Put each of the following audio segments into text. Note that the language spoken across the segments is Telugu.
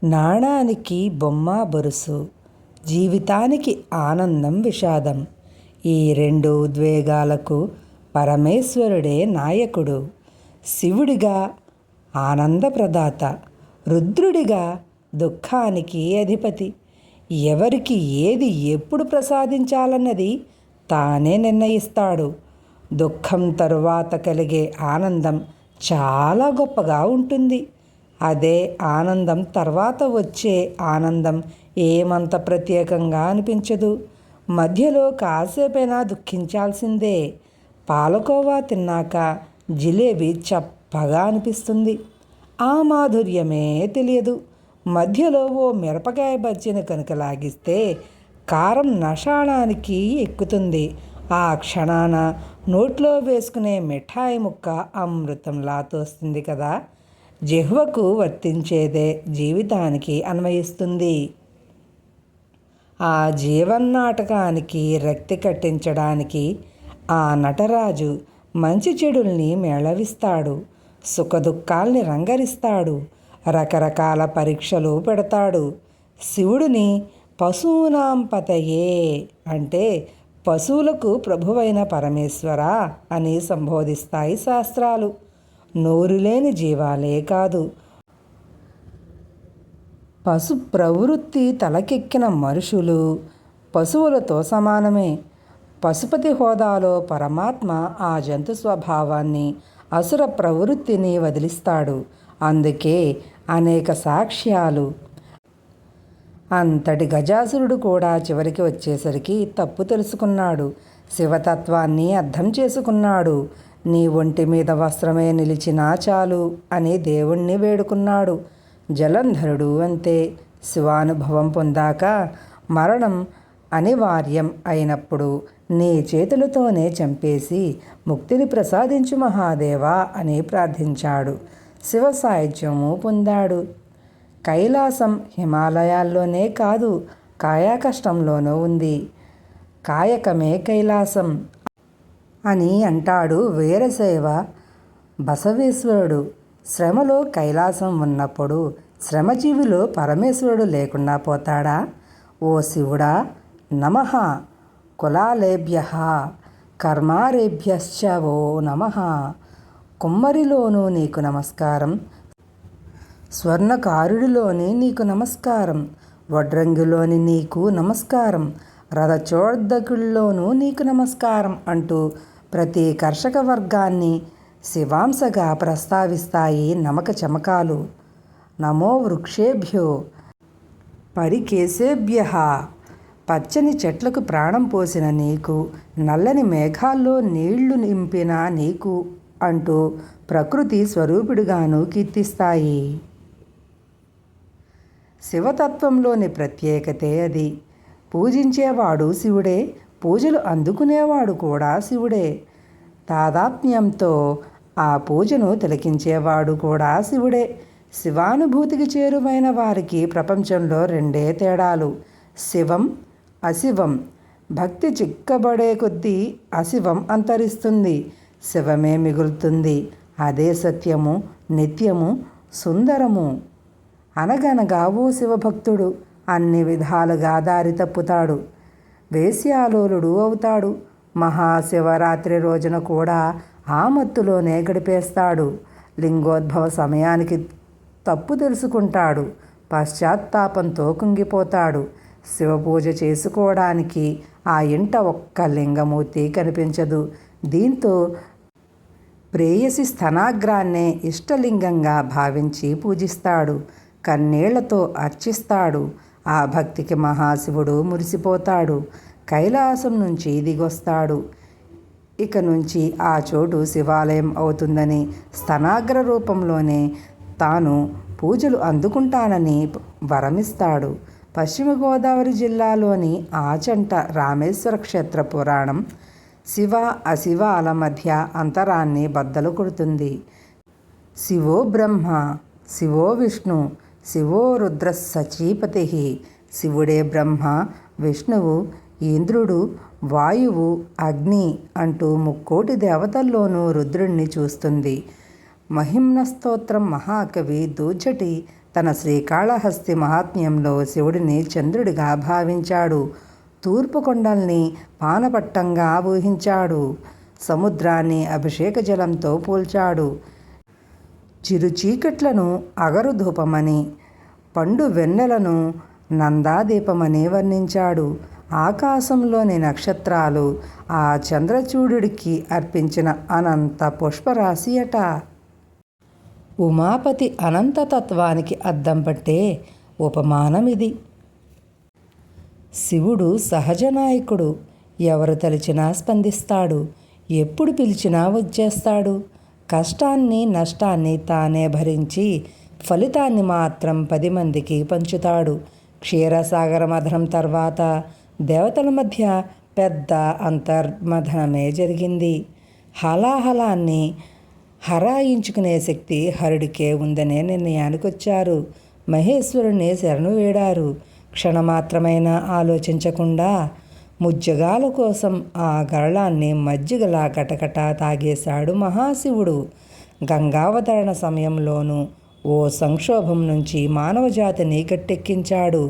నాణానికి బొమ్మ బొరుసు, జీవితానికి ఆనందం విషాదం. ఈ రెండు ఉద్వేగాలకు పరమేశ్వరుడే నాయకుడు. శివుడిగా ఆనందప్రదాత, రుద్రుడిగా దుఃఖానికి అధిపతి. ఎవరికి ఏది ఎప్పుడు ప్రసాదించాలన్నది తానే నిర్ణయిస్తాడు. దుఃఖం తరువాత కలిగే ఆనందం చాలా గొప్పగా ఉంటుంది. అదే ఆనందం తర్వాత వచ్చే ఆనందం ఏమంత ప్రత్యేకంగా అనిపించదు. మధ్యలో కాసేపైనా దుఃఖించాల్సిందే. పాలకోవా తిన్నాక జిలేబీ చప్పగా అనిపిస్తుంది. ఆ మాధుర్యమే తెలియదు. మధ్యలో ఓ మిరపకాయ బజ్జీని కనుక లాగిస్తే కారం నషాణానికి ఎక్కుతుంది. ఆ క్షణాన నోట్లో వేసుకునే మిఠాయి ముక్క అమృతంలా తోస్తుంది కదా. జిహ్వకు వర్తించేదే జీవితానికి అన్వయిస్తుంది. ఆ జీవన్నాటకానికి రక్తి కట్టించడానికి ఆ నటరాజు మంచి చెడుల్ని మేళవిస్తాడు. సుఖదుఖాల్ని రంగరిస్తాడు. రకరకాల పరీక్షలు పెడతాడు. శివుడిని పశూనాం పతయే అంటే పశువులకు ప్రభువైన పరమేశ్వర అని సంబోధిస్తాయి శాస్త్రాలు. నోరులేని జీవాలే కాదు, పశు ప్రవృత్తి తలకెక్కిన మనుషులు పశువులతో సమానమే. పశుపతి హోదాలో పరమాత్మ ఆ జంతు స్వభావాన్ని, అసుర ప్రవృత్తిని వదిలిస్తాడు. అందుకే అనేక సాక్ష్యాలు. అంతటి గజాసురుడు కూడా చివరికి వచ్చేసరికి తప్పు తెలుసుకున్నాడు. శివతత్వాన్ని అర్థం చేసుకున్నాడు. నీ ఒంటి మీద వస్త్రమే నిలిచినా చాలు అని దేవుణ్ణి వేడుకున్నాడు. జలంధరుడు అంతే. శివానుభవం పొందాక మరణం అనివార్యం అయినప్పుడు నీ చేతులతోనే చంపేసి ముక్తిని ప్రసాదించు మహాదేవా అని ప్రార్థించాడు. శివ సాయుధ్యము పొందాడు. కైలాసం హిమాలయాల్లోనే కాదు, కాయాకష్టంలోనూ ఉంది. కాయకమే కైలాసం అని అంటాడు వీరశైవ బసవేశ్వరుడు. శ్రమలో కైలాసం ఉన్నప్పుడు శ్రమజీవిలో పరమేశ్వరుడు లేకుండా పోతాడా? ఓ శివుడా నమః. కులాలేభ్యః కర్మారేభ్యశ్చ వో నమః. కుమ్మరిలోనూ నీకు నమస్కారం, స్వర్ణకారుడిలోని నీకు నమస్కారం, వడ్రంగిలోని నీకు నమస్కారం, రథచోదకుల్లోనూ నీకు నమస్కారం అంటూ ప్రతి కర్షక వర్గాన్ని శివాంశగా ప్రస్తావిస్తాయి నమక చమకాలు. నమో వృక్షేభ్యో పరికేశేభ్యః. పచ్చని చెట్లకు ప్రాణం పోసిన నీకు, నల్లని మేఘాల్లో నీళ్లు నింపిన నీకు అంటూ ప్రకృతి స్వరూపుడిగాను కీర్తిస్తాయి. శివతత్వంలోని ప్రత్యేకతే అది. పూజించేవాడు శివుడే, పూజలు అందుకునేవాడు కూడా శివుడే. తాదాత్మ్యంతో ఆ పూజను తిలకించేవాడు కూడా శివుడే. శివానుభూతికి చేరువైన వారికి ప్రపంచంలో రెండే తేడాలు, శివం అశివం. భక్తి చిక్కబడే కొద్దీ అశివం అంతరిస్తుంది, శివమే మిగులుతుంది. అదే సత్యము, నిత్యము, సుందరము. అనగనగా ఓ శివభక్తుడు అన్ని విధాలుగా దారి తప్పుతాడు, వేశ్యాలోలుడు అవుతాడు. మహాశివరాత్రి రోజున కూడా ఆ మత్తులోనే గడిపేస్తాడు. లింగోద్భవ సమయానికి తప్పు తెలుసుకుంటాడు, పశ్చాత్తాపంతో కుంగిపోతాడు. శివపూజ చేసుకోవడానికి ఆ ఇంట ఒక్క లింగమూర్తి కనిపించదు. దీంతో ప్రేయసి స్తనాగ్రాన్నే ఇష్టలింగంగా భావించి పూజిస్తాడు, కన్నీళ్లతో అర్చిస్తాడు. ఆ భక్తికి మహాశివుడు మురిసిపోతాడు, కైలాసం నుంచి దిగొస్తాడు. ఇక నుంచి ఆ చోటు శివాలయం అవుతుందని, స్తనాగ్ర రూపంలోనే తాను పూజలు అందుకుంటానని వరమిస్తాడు. పశ్చిమ గోదావరి జిల్లాలోని ఆచంట రామేశ్వర క్షేత్ర పురాణం శివ అశివాల మధ్య అంతరాన్ని బద్దలు కొడుతుంది. శివో బ్రహ్మ, శివో విష్ణు, శివో రుద్ర సచీపతి. శివుడే బ్రహ్మ, విష్ణువు, ఇంద్రుడు, వాయువు, అగ్ని అంటూ ముక్కోటి దేవతల్లోనూ రుద్రుణ్ణి చూస్తుంది. మహిమ్న స్తోత్రం మహాకవి దూజటి తన శ్రీకాళహస్తి మహాత్మ్యంలో శివుడిని చంద్రుడిగా భావించాడు. తూర్పు కొండల్ని పానపట్టంగా ఊహించాడు. సముద్రాన్ని అభిషేక జలంతో పోల్చాడు. చిరు చీకట్లను అగరు ధూపమని, పండు వెన్నెలను నందాదీపమని వర్ణించాడు. ఆకాశంలోని నక్షత్రాలు ఆ చంద్రచూడుడికి అర్పించిన అనంత పుష్పరాశి అట. ఉమాపతి అనంతతత్వానికి అద్దం పట్టే ఉపమానమిది. శివుడు సహజనాయకుడు. ఎవరు తలిచినా స్పందిస్తాడు. ఎప్పుడు పిలిచినా వచ్చేస్తాడు. కష్టాన్ని నష్టాన్ని తానే భరించి ఫలితాన్ని మాత్రం 10 మందికి పంచుతాడు. క్షీరసాగర మథనం తర్వాత దేవతల మధ్య పెద్ద అంతర్మథనమే జరిగింది. హలాహలాన్ని హరాయించుకునే శక్తి హరుడికే ఉందనే నిర్ణయానికొచ్చారు. మహేశ్వరుణ్ణి శరణు వేడారు. క్షణమాత్రమైనా ఆలోచించకుండా ముజ్జగాల కోసం ఆ గరళాన్ని మజ్జిగలా గటగట తాగేశాడు మహాశివుడు. గంగావతరణ సమయంలోనూ ఓ సంక్షోభం నుంచి మానవజాతిని గట్టెక్కించాడు.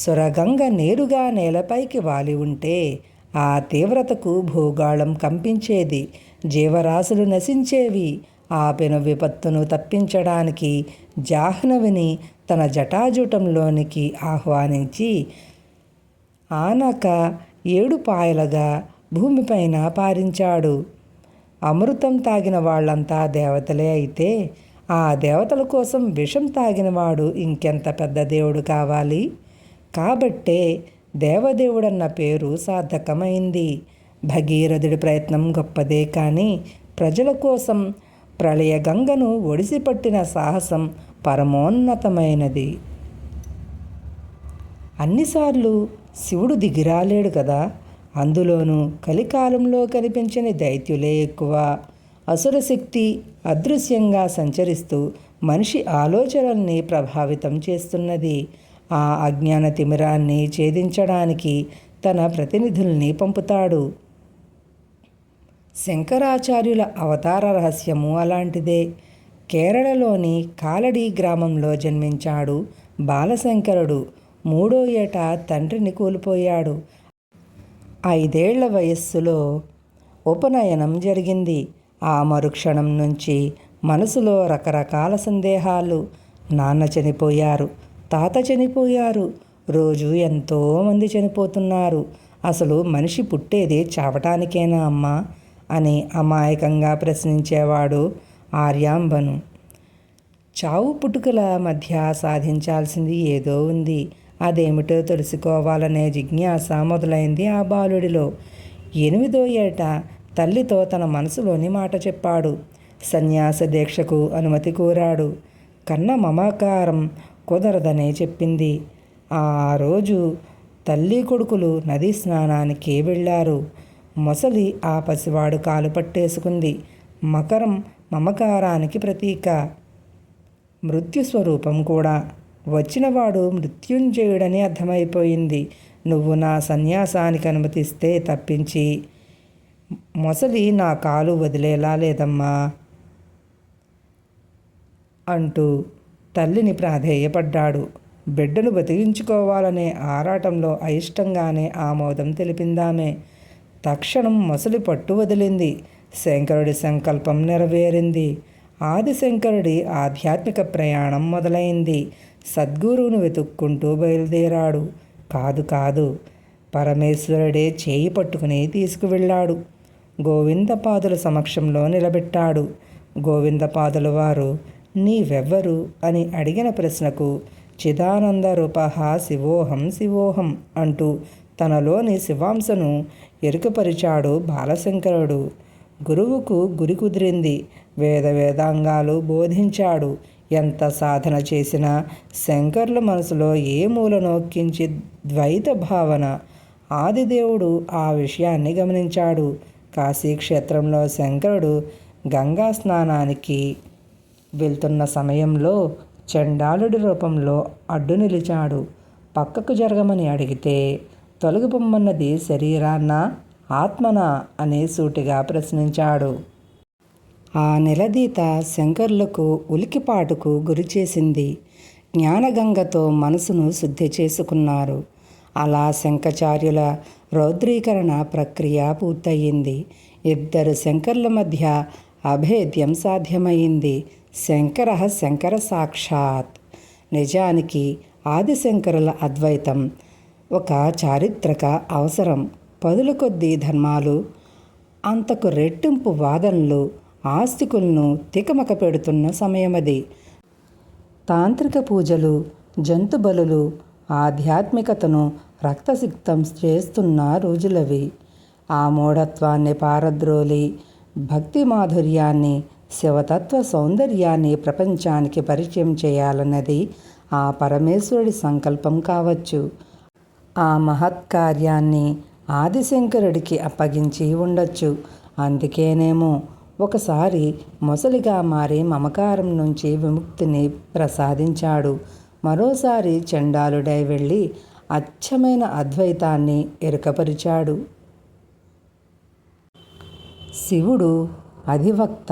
సురగంగ నేరుగా నేలపైకి వాలి ఉంటే ఆ తీవ్రతకు భూగోళం కంపించేది. జీవరాశులు నశించేవి. ఆ పెను విపత్తును తప్పించడానికి జాహ్నవిని తన జటాజూటంలోనికి ఆహ్వానించి ఆనక 7 పాయలుగా భూమిపైన పారించాడు. అమృతం తాగిన వాళ్ళంతా దేవతలే అయితే ఆ దేవతల కోసం విషం తాగినవాడు ఇంకెంత పెద్ద దేవుడు కావాలి? కాబట్టే దేవదేవుడన్న పేరు సార్థకమైంది. భగీరథుడి ప్రయత్నం గొప్పదే కానీ ప్రజల కోసం ప్రళయ గంగను ఒడిసిపట్టిన సాహసం పరమోన్నతమైనది. అన్నిసార్లు శివుడు దిగిరాలేడు కదా. అందులోనూ కలికాలంలో కనిపించని దైత్యులే ఎక్కువ. అసురశక్తి అదృశ్యంగా సంచరిస్తూ మనిషి ఆలోచనల్ని ప్రభావితం చేస్తున్నది. ఆ అజ్ఞాన తిమిరాన్ని ఛేదించడానికి తన ప్రతినిధుల్ని పంపుతాడు. శంకరాచార్యుల అవతార రహస్యము అలాంటిదే. కేరళలోని కాలడి గ్రామంలో జన్మించాడు బాలశంకరుడు. 3వ ఏట తండ్రిని కోల్పోయాడు. 5 ఏళ్ల వయస్సులో ఉపనయనం జరిగింది. ఆ మరుక్షణం నుంచి మనసులో రకరకాల సందేహాలు. నాన్న చనిపోయారు, తాత చనిపోయారు, రోజు ఎంతోమంది చనిపోతున్నారు. అసలు మనిషి పుట్టేది చావటానికేనా అమ్మా అని అమాయకంగా ప్రశ్నించేవాడు ఆర్యాంబను. చావు పుట్టుకల మధ్య సాధించాల్సింది ఏదో ఉంది. అదేమిటో తెలుసుకోవాలనే జిజ్ఞాస మొదలైంది ఆ బాలుడిలో. 8వ ఏట తల్లితో తన మనసులోని మాట చెప్పాడు. సన్యాస దీక్షకు అనుమతి కోరాడు. కన్న మమకారం కుదరదనే చెప్పింది. ఆ రోజు తల్లి కొడుకులు నదీ స్నానానికి వెళ్ళారు. మొసలి ఆ పసివాడు కాలు పట్టేసుకుంది. మకరం మమకారానికి ప్రతీక, మృత్యుస్వరూపం కూడా. వచ్చినవాడు మృత్యుంజయుడని అర్థమైపోయింది. నువ్వు నా సన్యాసానికి అనుమతిస్తే తప్పించి మొసలి నా కాలు వదిలేలా లేదమ్మా అంటూ తల్లిని ప్రాధేయపడ్డాడు. బిడ్డను బతికించుకోవాలనే ఆరాటంలో అయిష్టంగానే ఆమోదం తెలిపిందామే. తక్షణం మొసలి పట్టు వదిలింది. శంకరుడి సంకల్పం నెరవేరింది. ఆదిశంకరుడి ఆధ్యాత్మిక ప్రయాణం మొదలైంది. సద్గురువును వెతుక్కుంటూ బయలుదేరాడు. కాదు, పరమేశ్వరుడే చేయి పట్టుకుని తీసుకువెళ్ళాడు. గోవిందపాదుల సమక్షంలో నిలబెట్టాడు. గోవిందపాదుల వారు నీవెవ్వరు అని అడిగిన ప్రశ్నకు చిదానంద రూపః శివోహం శివోహం అంటూ తనలోని శివాంశను ఎరుకపరిచాడు బాలశంకరుడు. గురువుకు గురి కుదిరింది. వేదాంగాలు బోధించాడు. ఎంత సాధన చేసినా శంకరుల మనసులో ఏ మూల నొక్కించి ద్వైత భావన. ఆదిదేవుడు ఆ విషయాన్ని గమనించాడు. కాశీక్షేత్రంలో శంకరుడు గంగా స్నానానికి వెళ్తున్న సమయంలో చండాలుడి రూపంలో అడ్డు నిలిచాడు. పక్కకు జరగమని అడిగితే తొలగిపోమ్మన్నది శరీరాన్నా ఆత్మనా అని సూటిగా ప్రశ్నించాడు. ఆ నిలదీత శంకరులకు ఉలికిపాటుకు గురిచేసింది. జ్ఞానగంగతో మనసును శుద్ధి చేసుకున్నారు. అలా శంకరాచార్యుల రౌద్రీకరణ ప్రక్రియ పూర్తయింది. ఇద్దరు శంకరుల మధ్య అభేద్యం సాధ్యమైంది. శంకర సాక్షాత్. నిజానికి ఆదిశంకరుల అద్వైతం ఒక చారిత్రక అవసరం. పదుల కొద్దీ ధర్మాలు, అంతకు రెట్టింపు వాదనలు ఆస్తికులను తికమక పెడుతున్న సమయమది. తాంత్రిక పూజలు, జంతు బలులు ఆధ్యాత్మికతను రక్తసిక్తం చేస్తున్న రోజులవి. ఆ మూఢత్వాన్ని పారద్రోలి భక్తి మాధుర్యాన్ని, శివతత్వ సౌందర్యాన్ని ప్రపంచానికి పరిచయం చేయాలన్నది ఆ పరమేశ్వరుడి సంకల్పం కావచ్చు. ఆ మహత్కార్యాన్ని ఆదిశంకరుడికి అప్పగించి ఉండొచ్చు. అందుకేనేమో ఒకసారి మొసలిగా మారి మమకారం నుంచి విముక్తిని ప్రసాదించాడు. మరోసారి చండాలుడై వెళ్ళి అచ్చమైన అద్వైతాన్ని ఎరుకపరిచాడు. శివుడు అధివక్త,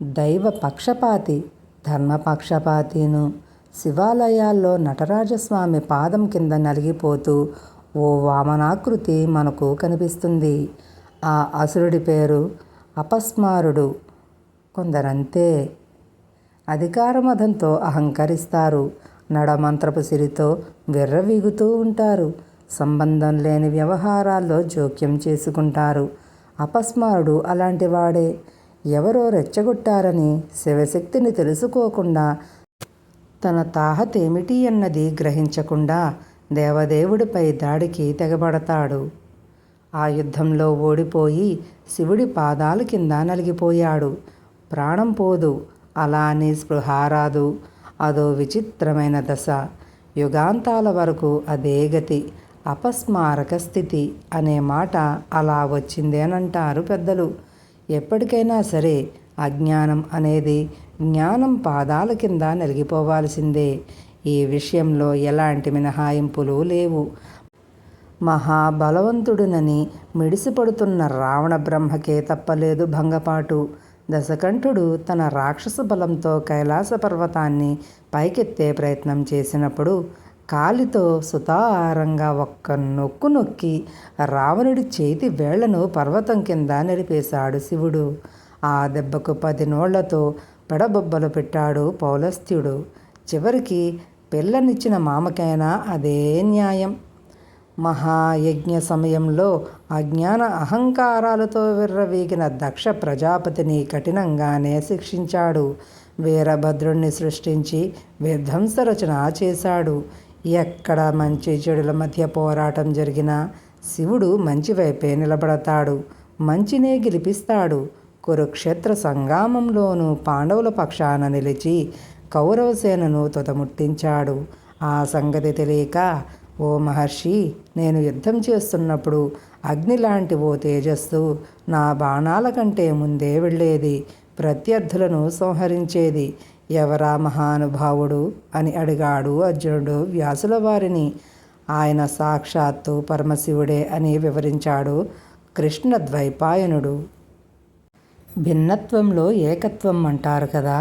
దైవ పక్షపాతి, ధర్మపక్షపాతిను. శివాలయాల్లో నటరాజస్వామి పాదం కింద నలిగిపోతూ ఓ వామనాకృతి మనకు కనిపిస్తుంది. ఆ అసురుడి పేరు అపస్మారుడు. కొందరంతే. అధికారమదంతో అహంకరిస్తారు. నడమంత్రపు సిరితో విర్రవీగుతూ ఉంటారు. సంబంధం లేని వ్యవహారాల్లో జోక్యం చేసుకుంటారు. అపస్మారుడు అలాంటివాడే. ఎవరో రెచ్చగొట్టారని శివశక్తిని తెలుసుకోకుండా, తన తాహతేమిటి అన్నది గ్రహించకుండా దేవదేవుడిపై దాడికి తెగబడతాడు. ఆ యుద్ధంలో ఓడిపోయి శివుడి పాదాల కింద నలిగిపోయాడు. ప్రాణం పోదు, అలా అని స్పృహ రాదు. అదో విచిత్రమైన దశ. యుగాంతాల వరకు అదే గతి. అపస్మారక స్థితి అనే మాట అలా వచ్చిందేనంటారు పెద్దలు. ఎప్పటికైనా సరే అజ్ఞానం అనేది జ్ఞానం పాదాల కింద నలిగిపోవాల్సిందే. ఈ విషయంలో ఎలాంటి మినహాయింపులు లేవు. మహాబలవంతుడునని మిడిసిపడుతున్న రావణ బ్రహ్మకే తప్పలేదు భంగపాటు. దశకంఠుడు తన రాక్షస బలంతో కైలాస పర్వతాన్ని పైకెత్తే ప్రయత్నం చేసినప్పుడు కాలితో సుతారంగా ఒక్క నొక్కు నొక్కి రావణుడి చేతి వేళ్లను పర్వతం కింద నరిపేశాడు శివుడు. ఆ దెబ్బకు 10 నోళ్లతో పెడబొబ్బలు పెట్టాడు పౌలస్త్యుడు. చివరికి పిల్లనిచ్చిన మామకైనా అదే న్యాయం. మహాయజ్ఞ సమయంలో అజ్ఞాన అహంకారాలతో విర్రవీగిన దక్ష ప్రజాపతిని కఠినంగానే శిక్షించాడు. వీరభద్రుణ్ణి సృష్టించి విధ్వంస రచన చేశాడు. ఎక్కడ మంచి చెడుల మధ్య పోరాటం జరిగినా శివుడు మంచి వైపే నిలబడతాడు, మంచినే గెలిపిస్తాడు. కురుక్షేత్ర సంగ్రామంలోనూ పాండవుల పక్షాన నిలిచి కౌరవసేనను తుదముట్టించాడు. ఆ సంగతి తెలియక, ఓ మహర్షి, నేను యుద్ధం చేస్తున్నప్పుడు అగ్నిలాంటి ఓ తేజస్సు నా బాణాల కంటే ముందే వెళ్ళేది, ప్రత్యర్థులను సంహరించేది. ఎవరా మహానుభావుడు అని అడిగాడు అర్జునుడు వ్యాసుల వారిని. ఆయన సాక్షాత్తు పరమశివుడే అని వివరించాడు కృష్ణద్వైపాయనుడు. భిన్నత్వంలో ఏకత్వం అంటారు కదా.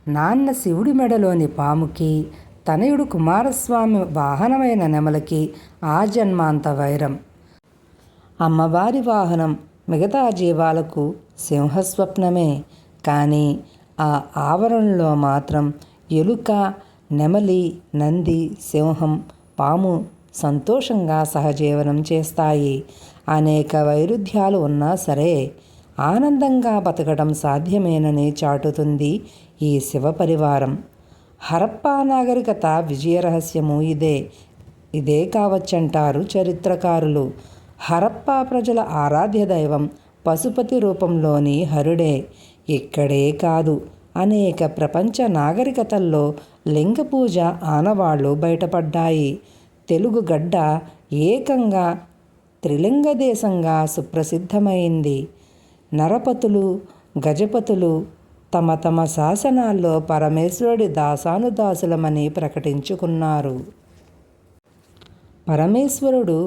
నాన్న శివుడి మెడలోని పాముకి, తనయుడు కుమారస్వామి వాహనమైన నెమలికి ఆ జన్మాంత వైరం. అమ్మవారి వాహనం మిగతా జీవాలకు సింహస్వప్నమే. కానీ ఆ ఆవరణలో మాత్రం ఎలుక, నెమలి, నంది, సింహం, పాము సంతోషంగా సహజీవనం చేస్తాయి. అనేక వైరుధ్యాలు ఉన్నా సరే ఆనందంగా బతకడం సాధ్యమేనని చాటుతుంది ఈ శివపరివారం. హరప్పా నాగరికత విజయ రహస్యము ఇదే కావచ్చంటారు చరిత్రకారులు. హరప్పా ప్రజల ఆరాధ్య దైవం పశుపతి రూపంలోని హరుడే. ఇక్కడే కాదు, అనేక ప్రపంచ నాగరికతల్లో లింగ పూజ ఆనవాళ్లు బయటపడ్డాయి. తెలుగు గడ్డ ఏకంగా త్రిలింగ దేశంగా సుప్రసిద్ధమైంది. నరపతులు, గజపతులు తమ తమ శాసనాల్లో పరమేశ్వరుడి దాసానుదాసులమని ప్రకటించుకున్నారు. పరమేశ్వరుడు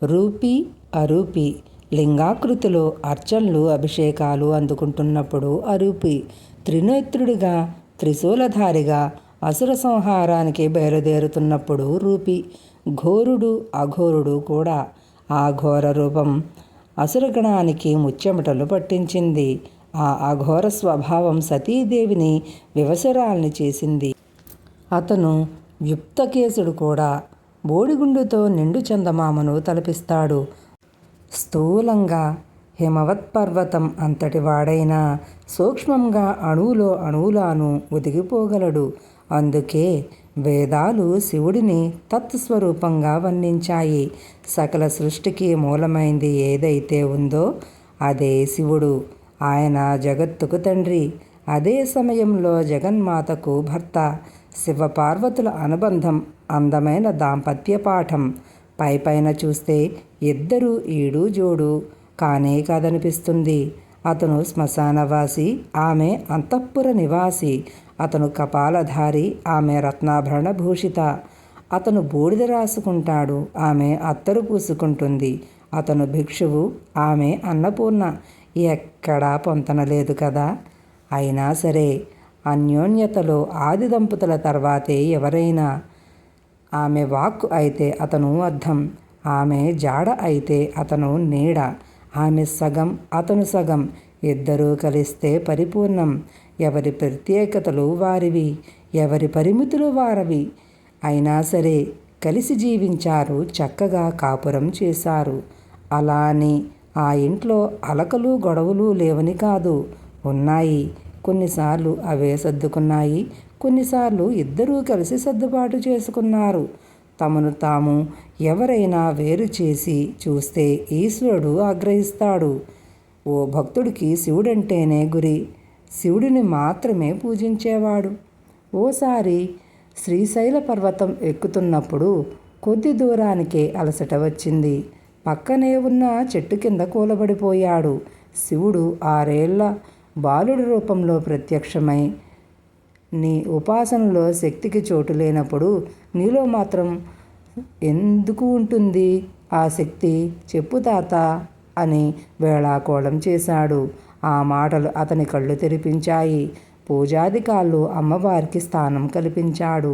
రూపీ, అరూపీ, లింగాకృతిలో అర్చనలు అభిషేకాలు అందుకుంటున్నప్పుడు అరూపి త్రినేత్రుడిగా త్రిశూలధారిగా అసుర సంహారానికి బయలుదేరుతున్నప్పుడు రూపి ఘోరుడు అఘోరుడు కూడా. ఆ ఘోర రూపం అసురగణానికి ముచ్చెమటలు పట్టించింది. ఆ అఘోర స్వభావం సతీదేవిని వివసురాల్ని చేసింది. అతను వ్యుక్తకేశుడు కూడా. బోడిగుండుతో నిండు చందమామను తలపిస్తాడు. స్థూలంగా హిమవత్పర్వతం అంతటి వాడైనా సూక్ష్మంగా అణువులో అణువులాను ఒదిగిపోగలడు. అందుకే వేదాలు శివుడిని తత్స్వరూపంగా వర్ణించాయి. సకల సృష్టికి మూలమైంది ఏదైతే ఉందో అదే శివుడు. ఆయన జగత్తుకు తండ్రి. అదే సమయంలో జగన్మాతకు భర్త. శివపార్వతుల అనుబంధం అందమైన దాంపత్య పాఠం. పైపైన చూస్తే ఇద్దరు ఈడు జోడు కానే కాదనిపిస్తుంది. అతను శ్మశానవాసి, ఆమె అంతఃపుర నివాసి. అతను కపాలధారి, ఆమె రత్నాభరణ భూషిత. అతను బూడిద రాసుకుంటాడు, ఆమె అత్తరు పూసుకుంటుంది. అతను భిక్షువు, ఆమె అన్నపూర్ణ. ఎక్కడా పొంతనలేదు కదా. అయినా సరే అన్యోన్యతలో ఆది దంపతుల తర్వాతే ఎవరైనా. ఆమె వాక్కు అయితే అతను అర్థం, ఆమె జాడ అయితే అతను నీడ. ఆమె సగం, అతను సగం. ఇద్దరూ కలిస్తే పరిపూర్ణం. ఎవరి ప్రత్యేకతలు వారివి, ఎవరి పరిమితులు వారవి. అయినా సరే కలిసి జీవించారు, చక్కగా కాపురం చేశారు. అలా అని ఆ ఇంట్లో అలకలు గొడవలు లేవని కాదు. ఉన్నాయి. కొన్నిసార్లు అవే సర్దుకున్నాయి. కొన్నిసార్లు ఇద్దరూ కలిసి సర్దుబాటు చేసుకున్నారు. తమను తాము ఎవరైనా వేరు చేసి చూస్తే ఈశ్వరుడు ఆగ్రహిస్తాడు. ఓ భక్తుడికి శివుడంటేనే గురి. శివుడిని మాత్రమే పూజించేవాడు. ఓసారి శ్రీశైల పర్వతం ఎక్కుతున్నప్పుడు కొద్ది దూరానికే అలసట వచ్చింది. పక్కనే ఉన్న చెట్టు కింద కూలబడిపోయాడు. శివుడు 6 ఏళ్ల బాలుడి రూపంలో ప్రత్యక్షమై, నీ ఉపాసనలో శక్తికి చోటు లేనప్పుడు నీలో మాత్రం ఎందుకు ఉంటుంది ఆ శక్తి? చెప్పు తాత అని వేళాకోళం చేశాడు. ఆ మాటలు అతని కళ్ళు తెరిపించాయి. పూజాధికాల్లో అమ్మవారికి స్థానం కల్పించాడు.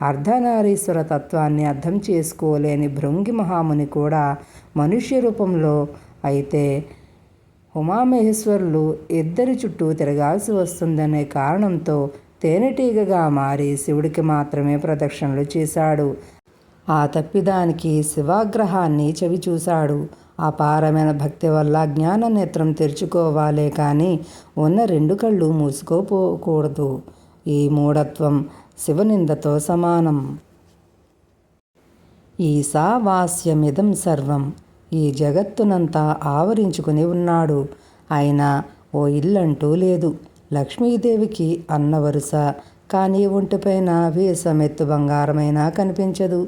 అర్ధనారీశ్వర తత్వాన్ని అర్థం చేసుకోలేని భృంగి మహాముని కూడా మనుష్య రూపంలో అయితే ఉమామహేశ్వరులు ఇద్దరి చుట్టూ తిరగాల్సి వస్తుందనే కారణంతో తేనెటీగగా మారి శివుడికి మాత్రమే ప్రదక్షిణలు చేశాడు. ఆ తప్పిదానికి శివాగ్రహాన్ని చవిచూశాడు. అపారమైన భక్తి వల్ల జ్ఞాన నేత్రం తెరుచుకోవాలే కానీ ఉన్న 2 కళ్ళు మూసుకోపోకూడదు. ఈ మూఢత్వం శివనిందతో సమానం. ఈశావాస్యమిదం సర్వం. ఈ జగత్తునంతా ఆవరించుకుని ఉన్నాడు. అయినా ఓ ఇల్లంటూ లేదు. లక్ష్మీదేవికి అన్న వరుస, కానీ ఒంటిపైన వీసమెత్తు బంగారమైనా కనిపించదు.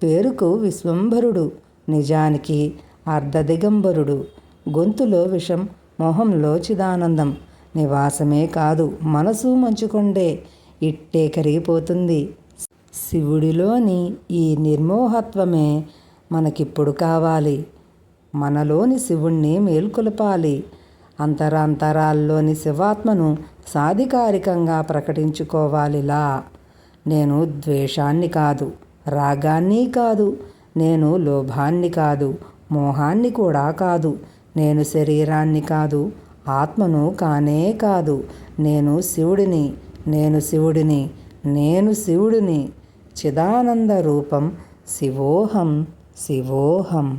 పేరుకు విశ్వంభరుడు, నిజానికి అర్ధదిగంబరుడు. గొంతులో విషం, మొహంలో చిదానందం. నివాసమే కాదు, మనసు మంచుకొండే. ఇట్టే కరిగిపోతుంది. శివుడిలోని ఈ నిర్మోహత్వమే మనకిప్పుడు కావాలి. మనలోని శివుణ్ణి మేల్కొలపాలి. అంతరాంతరాల్లోని శివాత్మను సాధికారికంగా ప్రకటించుకోవాలిలా. నేను ద్వేషాన్ని కాదు, రాగాన్ని కాదు. నేను లోభాన్ని కాదు, మోహాన్ని కూడా కాదు. నేను శరీరాన్ని కాదు, ఆత్మను కానే కాదు. నేను శివుడిని, నేను శివుడిని, నేను శివుడిని. చిదానంద రూపం శివోహం, శివోహం.